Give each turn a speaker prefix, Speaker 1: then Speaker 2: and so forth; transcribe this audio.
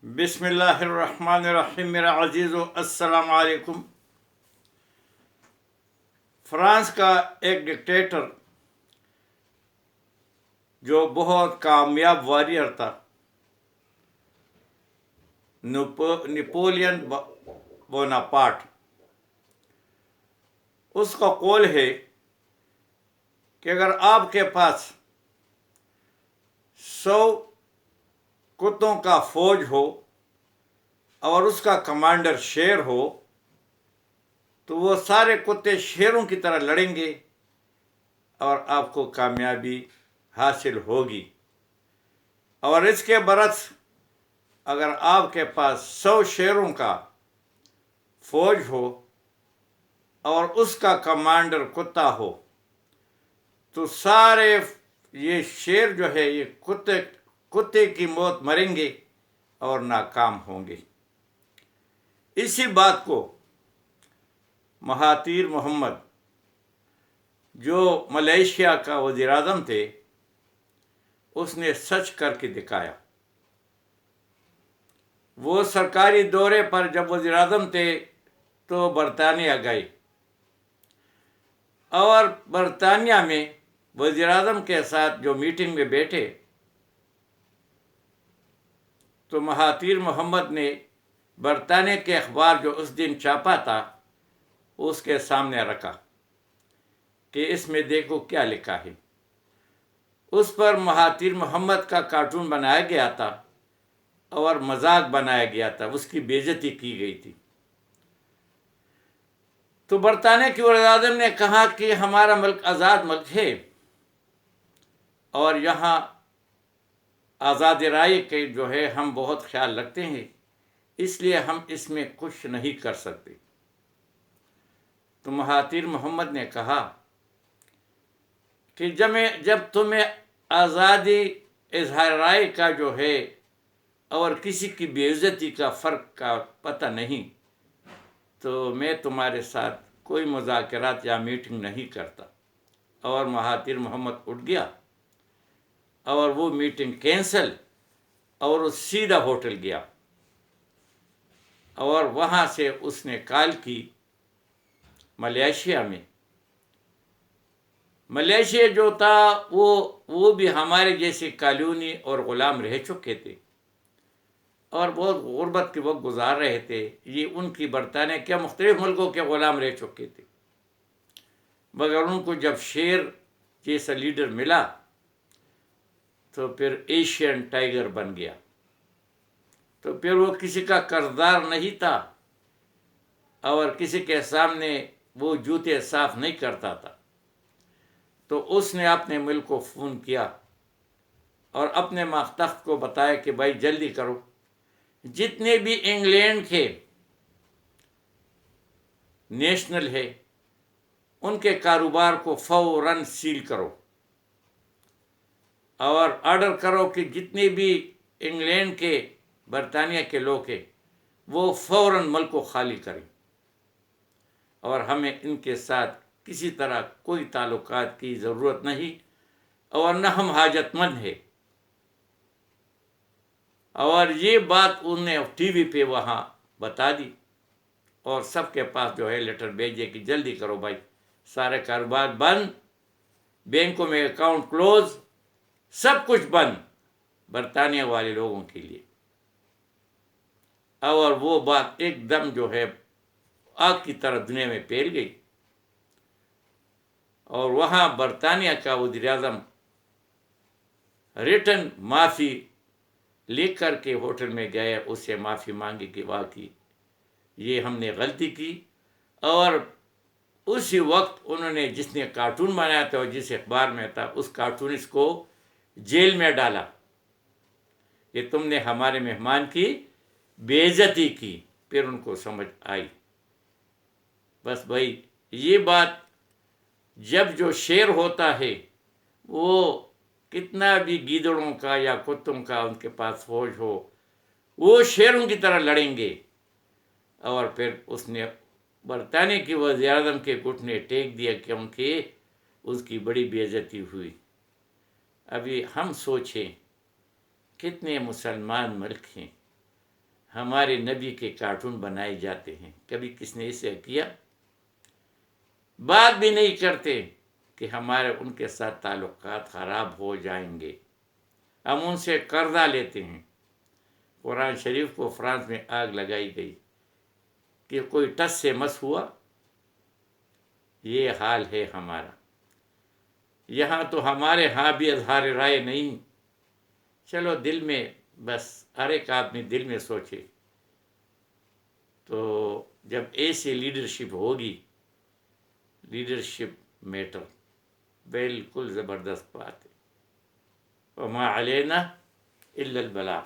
Speaker 1: بسم اللہ الرحمن الرحیم۔ میرا عزیز و السلام علیکم۔ فرانس کا ایک ڈکٹیٹر جو بہت کامیاب واریر تھا، نپولین بوناپارٹ، اس کا قول ہے کہ اگر آپ کے پاس 100 کتوں کا فوج ہو اور اس کا کمانڈر شیر ہو تو وہ سارے کتے شیروں کی طرح لڑیں گے اور آپ کو کامیابی حاصل ہوگی۔ اور اس کے برعکس اگر آپ کے پاس 100 شیروں کا فوج ہو اور اس کا کمانڈر کتا ہو تو سارے یہ شیر جو ہے یہ کتے کی موت مریں گے اور ناکام ہوں گے۔ اسی بات کو مہاتیر محمد جو ملیشیا کا وزیر اعظم تھے اس نے سچ کر کے دکھایا۔ وہ سرکاری دورے پر جب وزیر اعظم تھے تو برطانیہ گئے اور برطانیہ میں وزیر اعظم کے ساتھ جو میٹنگ میں بیٹھے تو مہاتیر محمد نے برطانیہ کے اخبار جو اس دن چھاپا تھا اس کے سامنے رکھا کہ اس میں دیکھو کیا لکھا ہے۔ اس پر مہاتیر محمد کا کارٹون بنایا گیا تھا اور مذاق بنایا گیا تھا، اس کی بے عزتی کی گئی تھی۔ تو برطانیہ کے وزیر اعظم نے کہا کہ ہمارا ملک آزاد ملک ہے اور یہاں آزاد رائے کے جو ہے ہم بہت خیال رکھتے ہیں، اس لیے ہم اس میں کچھ نہیں کر سکتے۔ تو مہاتیر محمد نے کہا کہ جب تمہیں آزادی اظہار رائے کا جو ہے اور کسی کی بے عزتی کا فرق کا پتہ نہیں تو میں تمہارے ساتھ کوئی مذاکرات یا میٹنگ نہیں کرتا۔ اور مہاتیر محمد اٹھ گیا اور وہ میٹنگ کینسل اور وہ سیدھا ہوٹل گیا اور وہاں سے اس نے کال کی ملیشیا میں۔ ملیشیا جو تھا وہ بھی ہمارے جیسے کالونی اور غلام رہ چکے تھے اور بہت غربت کے وقت گزار رہے تھے۔ یہ ان کی برطانیہ کے مختلف ملکوں کے غلام رہ چکے تھے، مگر ان کو جب شیر جیسا لیڈر ملا تو پھر ایشین ٹائیگر بن گیا۔ تو پھر وہ کسی کا قرضدار نہیں تھا اور کسی کے سامنے وہ جوتے صاف نہیں کرتا تھا۔ تو اس نے اپنے ملک کو فون کیا اور اپنے ماتحت کو بتایا کہ بھائی جلدی کرو، جتنے بھی انگلینڈ کے نیشنل ہے ان کے کاروبار کو فوراً سیل کرو اور آرڈر کرو کہ جتنے بھی انگلینڈ کے برطانیہ کے لوگ ہیں وہ فوراً ملک کو خالی کریں اور ہمیں ان کے ساتھ کسی طرح کوئی تعلقات کی ضرورت نہیں اور نہ ہم حاجت مند ہیں۔ اور یہ بات انہوں نے ٹی وی پہ وہاں بتا دی اور سب کے پاس جو ہے لیٹر بھیجے کہ جلدی کرو بھائی، سارے کاروبار بند، بینکوں میں اکاؤنٹ کلوز، سب کچھ بند برطانیہ والے لوگوں کے لیے۔ اور وہ بات ایک دم جو ہے آگ کی طرح دنیا میں پھیل گئی اور وہاں برطانیہ کا وزیر اعظم ریٹن معافی لکھ کر کے ہوٹل میں گیا، اس سے معافی مانگی کہ واقعی یہ ہم نے غلطی کی۔ اور اسی وقت انہوں نے جس نے کارٹون بنایا تھا اور جس اخبار میں تھا اس کارٹونسٹ کو جیل میں ڈالا کہ تم نے ہمارے مہمان کی بے عزتی کی۔ پھر ان کو سمجھ آئی۔ بس بھائی یہ بات جب جو شیر ہوتا ہے وہ کتنا بھی گیدڑوں کا یا کتوں کا ان کے پاس فوج ہو وہ شیروں کی طرح لڑیں گے۔ اور پھر اس نے برطانیہ کی وزیر اعظم کے گھٹنے ٹیک دیا کیونکہ اس کی بڑی بے عزتی ہوئی۔ ابھی ہم سوچیں کتنے مسلمان ملک ہیں ہمارے نبی کے کارٹون بنائے جاتے ہیں، کبھی کس نے اسے کیا؟ بات بھی نہیں کرتے کہ ہمارے ان کے ساتھ تعلقات خراب ہو جائیں گے، ہم ان سے قرضہ لیتے ہیں۔ قرآن شریف کو فرانس میں آگ لگائی گئی کہ کوئی ٹس سے مس ہوا، یہ حال ہے ہمارا۔ یہاں تو ہمارے ہاں بھی اظہار رائے نہیں، چلو دل میں بس ہر ایک آدمی دل میں سوچے۔ تو جب ایسی لیڈرشپ ہوگی، لیڈرشپ میٹر، بالکل زبردست بات ہے۔ وما علینا الا البلاغ۔